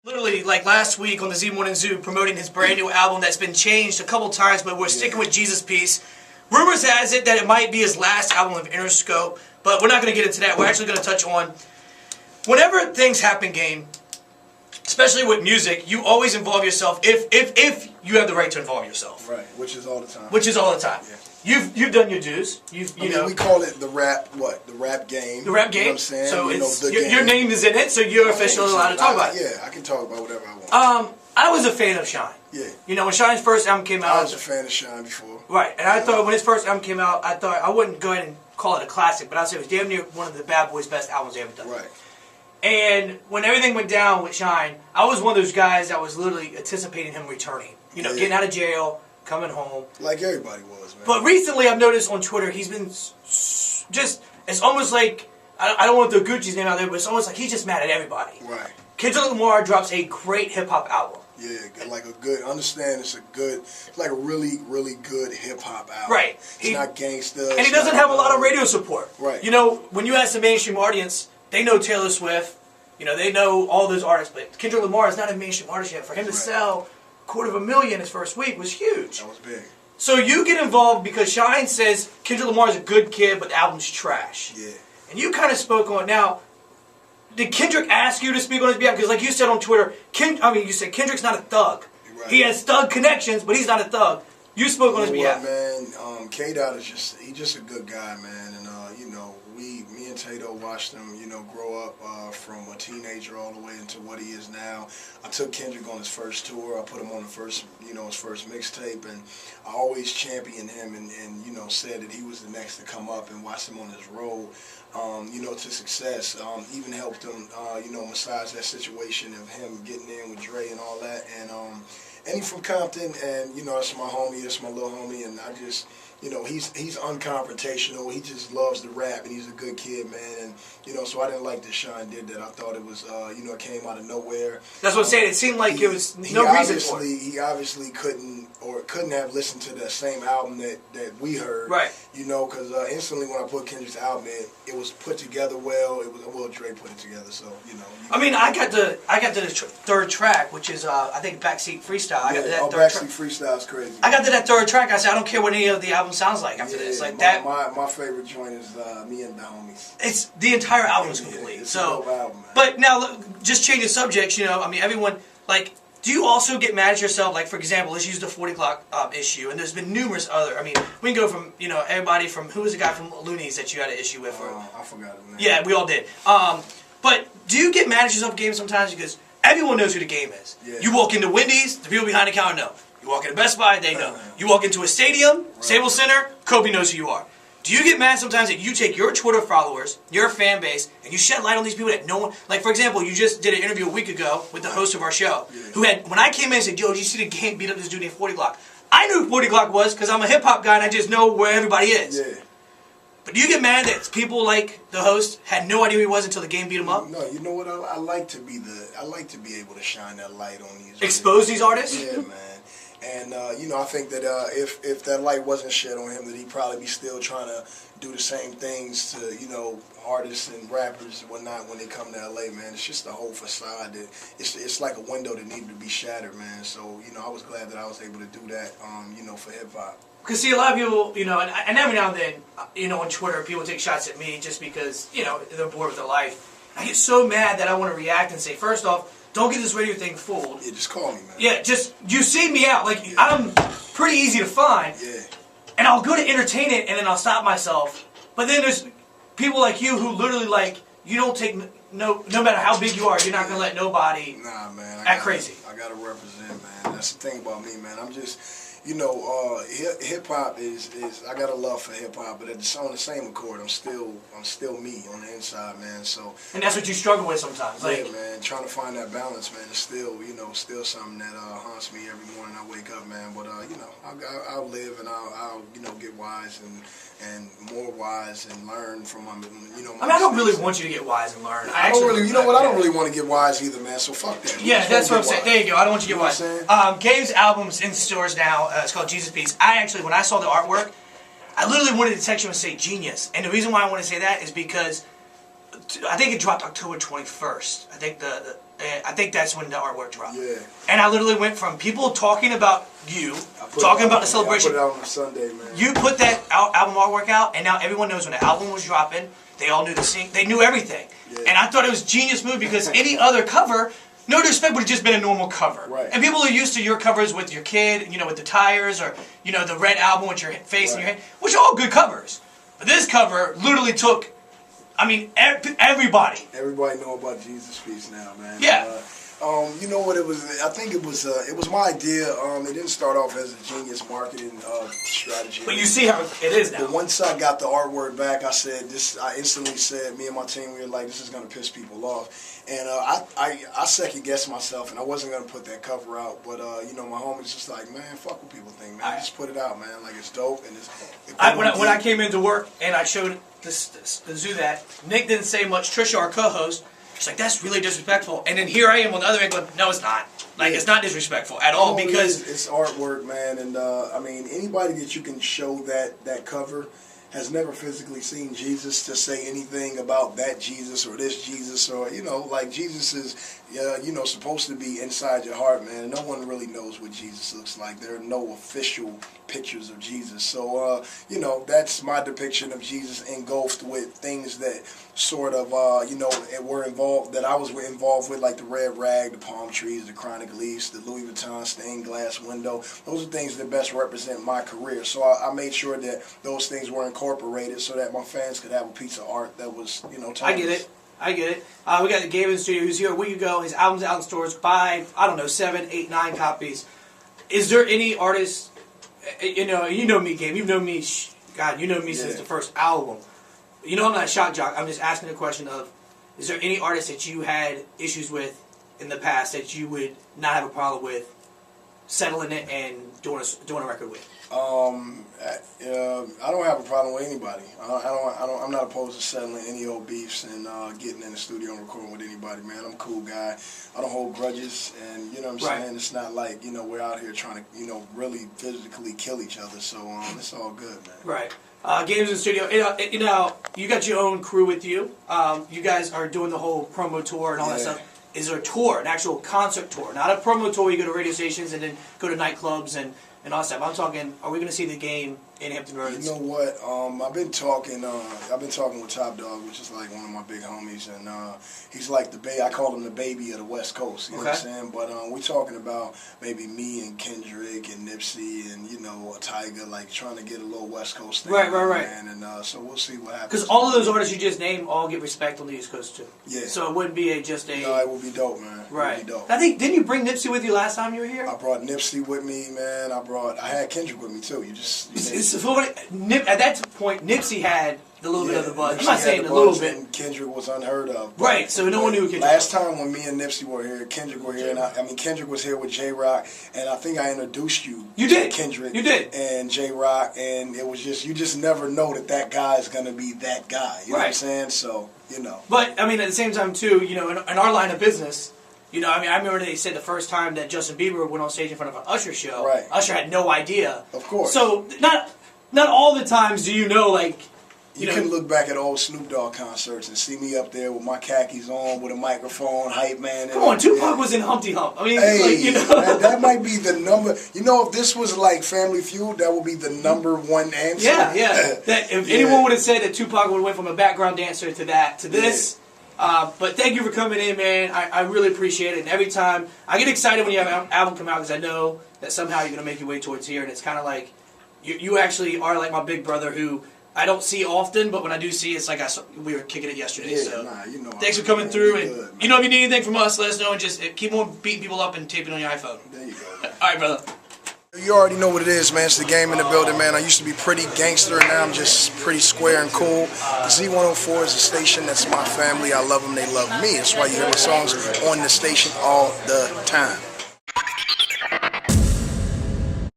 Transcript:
Literally, like last week on the Z104 promoting his brand new album that's been changed a couple times, but we're sticking with Jesus Peace. Rumors has it that it might be his last album of Interscope, but we're not going to get into that. We're actually going to touch on whenever things happen, game, especially with music, you always involve yourself if you have the right to involve yourself. Right, which is all the time. Which is all the time. Yeah. You've done your dues. You know. We call it the rap game. The rap game. You know what I'm saying? So it's, your name is in it, so you're officially allowed to talk about it. Yeah, I can talk about whatever I want. I was a fan of Shine. Yeah. You know, when Shine's first album came out, I was a fan of Shine before. Right, and I thought when his first album came out, I thought I wouldn't go ahead and call it a classic, but I'd say it was damn near one of the Bad Boys' best albums they ever done. Right. And when everything went down with Shine, I was one of those guys that was literally anticipating him returning. You know, getting out of jail, coming home. Like everybody was, man. But recently I've noticed on Twitter he's been just, it's almost like, I don't want to throw Gucci's name out there, but it's almost like he's just mad at everybody. Right. Kendrick Lamar drops a great hip-hop album. Yeah, like a good, understand it's like a really, really good hip-hop album. Right. It's not gangsta. And he doesn't have a lot of radio support. Right. You know, when you ask the mainstream audience, they know Taylor Swift, you know, they know all those artists, but Kendrick Lamar is not a mainstream artist yet. For him to sell $250,000 his first week was huge. That was big. So you get involved because Shine says Kendrick Lamar is a good kid, but the album's trash. Yeah. And you kind of spoke on now. Did Kendrick ask you to speak on his behalf? Because like you said on Twitter, you said Kendrick's not a thug. Right. He has thug connections, but he's not a thug. You spoke on his behalf. Man, K-Dot is he's just a good guy, man. And, you know, me and Tato watched him, you know, grow up from a teenager all the way into what he is now. I took Kendrick on his first tour. I put him on his first mixtape, and I always championed him and, you know, said that he was the next to come up and watched him on his road, you know, to success. Even helped him, you know, massage that situation of him getting in with Dre and all that. And he's from Compton, and, you know, that's my homie, that's my little homie, and I just, you know, he's unconfrontational. He just loves to rap, and he's a good kid, man. And, you know, so I didn't like that Shine did that. I thought it was, you know, it came out of nowhere. That's what I'm saying. It seemed like it was no reason for it. He obviously couldn't have listened to that same album that we heard. Right. You know, because instantly when I put Kendrick's album in, it was put together well. It was Dre put it together, so, you know. I mean, I got the third track, which is I think Backseat Freestyle. Backseat Freestyle is crazy. I got to that third track. I said I don't care what any of the album sounds like after this. Like my favorite joint is Me and the Homies. It's the entire album is complete. It's so, a dope album, man. But now, just changing subjects. You know, I mean, everyone like. Do you also get mad at yourself? Like, for example, let's use the 40 Clock issue, and there's been numerous other. I mean, we can go from, you know, everybody from, who was the guy from Loonies that you had an issue with? I forgot his name. Yeah, we all did. But do you get mad at yourself game sometimes? Because everyone knows who the game is. Yeah. You walk into Wendy's, the people behind the counter know. You walk into Best Buy, they know. You walk into a stadium, Staples Center, Kobe knows who you are. Do you get mad sometimes that you take your Twitter followers, your fan base, and you shed light on these people that no one... Like, for example, you just did an interview a week ago with the host of our show, who had... When I came in and said, yo, did you see the game beat up this dude named 40 Clock? I knew who 40 Clock was because I'm a hip-hop guy and I just know where everybody is. Yeah. But do you get mad that people like the host had no idea who he was until the game beat him up? No, you know what? I like to be able to shine that light on these... Expose these artists? Yeah, man. And, you know, I think that if that light wasn't shed on him, that he'd probably be still trying to do the same things to, you know, artists and rappers and whatnot when they come to L.A., man. It's just a whole facade. That it's like a window that needed to be shattered, man. So, you know, I was glad that I was able to do that, you know, for hip-hop. Because, see, a lot of people, you know, and every now and then, you know, on Twitter, people take shots at me just because, you know, they're bored with their life. I get so mad that I want to react and say, first off, don't get this radio thing fooled. Yeah, just call me, man. Yeah, you see me out. Like, I'm pretty easy to find. Yeah. And I'll go to entertain it, and then I'll stop myself. But then there's people like you who literally, like, you don't take, no matter how big you are, you're not going to let nobody act crazy. I got to represent, man. That's the thing about me, man. I'm just... You know, hip-hop is I got a love for hip-hop, but on the same accord, I'm still me on the inside, man. So. And that's what you struggle with sometimes, like. Yeah, man. Trying to find that balance, man, is still, you know, something that haunts me every morning I wake up, man. But you know, I'll live and I'll you know, get wise and more wise and learn from my, you know. I don't really want you to get wise and learn. I don't really want to get wise either, man. So fuck that. Yeah, that's what I'm saying. There you go. I don't want you to get wise. Gabe's album's in stores now. It's called Jesus Peace. When I saw the artwork, I literally wanted to text you and say genius. And the reason why I want to say that is because I think it dropped October 21st. I think I think that's when the artwork dropped. Yeah. And I literally went from people talking about you, talking about the celebration. I put it out on Sunday, man. You put that album artwork out, and now everyone knows when the album was dropping. They all knew they knew everything. Yeah. And I thought it was a genius move because any other cover, no disrespect, would have just been a normal cover. Right. And people are used to your covers with your kid, you know, with the tires, or, you know, the red album with your face and your head, which are all good covers. But this cover literally took, I mean, everybody. Everybody know about Jesus Feast now, man. Yeah. You know what it was? I think it was my idea. It didn't start off as a genius marketing strategy. But you see how it is now. But once I got the artwork back, I instantly said, me and my team, we were like, this is going to piss people off. And I second guessed myself, and I wasn't going to put that cover out. But, you know, my homie's just like, man, fuck what people think, man. Just put it out, man. Like, it's dope. And when I came into work and I showed the zoo that, Nick didn't say much. Trisha, our co-host, she's like, that's really disrespectful. And then here I am on the other end going, no, it's not. Like, it's not disrespectful at all because it's artwork, man. And, I mean, anybody that you can show that cover has never physically seen Jesus to say anything about that Jesus or this Jesus or, you know, like Jesus is, you know, supposed to be inside your heart, man. No one really knows what Jesus looks like. There are no official pictures of Jesus. So, you know, that's my depiction of Jesus engulfed with things that sort of, you know, were involved, that I was involved with, like the red rag, the palm trees, the chronic leaves, the Louis Vuitton stained glass window. Those are things that best represent my career. So I made sure that those things were incorporated so that my fans could have a piece of art that was, you know, timeless. I get it. We got the Gabe in the studio who's here a week ago. His album's out in stores. Buy, I don't know, 7, 8, 9 copies. Is there any artist, you know me, Gabe. You've known me, God, you know me since the first album. You know I'm not a shock jock. I'm just asking the question of, is there any artist that you had issues with in the past that you would not have a problem with settling it and doing a record with? I don't have a problem with anybody. I'm not opposed to settling any old beefs and getting in the studio and recording with anybody, man. I'm a cool guy. I don't hold grudges, and you know what I'm saying? It's not like, you know, we're out here trying to, you know, really physically kill each other. So it's all good, man. Right. Games in the studio. You know, you got your own crew with you. You guys are doing the whole promo tour and all that stuff. Is there a tour, an actual concert tour, not a promo tour where you go to radio stations and then go to nightclubs and all that stuff? I'm talking, are we going to see the game in Hampton Roads? You know what? I've been talking with Top Dog, which is like one of my big homies, and he's like I call him the baby of the West Coast. You know what I'm saying? But we're talking about maybe me and Kendrick and Nipsey and, you know, Tyga, like trying to get a little West Coast thing. Right. Man. And so we'll see what happens. Because all of those artists you just named all get respect on the East Coast too. Yeah. So it wouldn't be No, it would be dope, man. Right. It would be dope. I think, didn't you bring Nipsey with you last time you were here? I brought Nipsey with me, man. I had Kendrick with me too. At that point, Nipsey had a little bit of the buzz. I'm not saying a little bit. And Kendrick was unheard of. Right, so no one knew Kendrick. Last time when me and Nipsey were here, Kendrick were here, and I mean Kendrick was here with J-Rock, and I think I introduced you to Kendrick. You did. And J-Rock, and it was just, you just never know that guy is going to be that guy. You know what I'm saying? So, you know. But, I mean, at the same time, too, you know, in our line of business, you know, I mean, I remember they said the first time that Justin Bieber went on stage in front of an Usher show, Usher had no idea. Of course. So, not all the times do you know, like, you can look back at old Snoop Dogg concerts and see me up there with my khakis on, with a microphone, hype man. Come on, Tupac was in Humpty Hump. I mean, hey, like, you know. that might be the number. You know, if this was like Family Feud, that would be the #1 answer. Yeah. That if anyone would have said that Tupac would have went from a background dancer to this. But thank you for coming in, man. I really appreciate it. And every time, I get excited when you have an album come out because I know that somehow you're going to make your way towards here. And it's kind of like, you actually are like my big brother who I don't see often, but when I do see, it's like we were kicking it yesterday. Yeah, so you know, thanks for coming through. And you know, if you need anything from us, let us know. And just keep on beating people up and taping on your iPhone. There you go. All right, brother. You already know what it is, man. It's the game in the building, man. I used to be pretty gangster, and now I'm just pretty square and cool. Z104 is a station that's my family. I love them. They love me. That's why you hear my songs on the station all the time.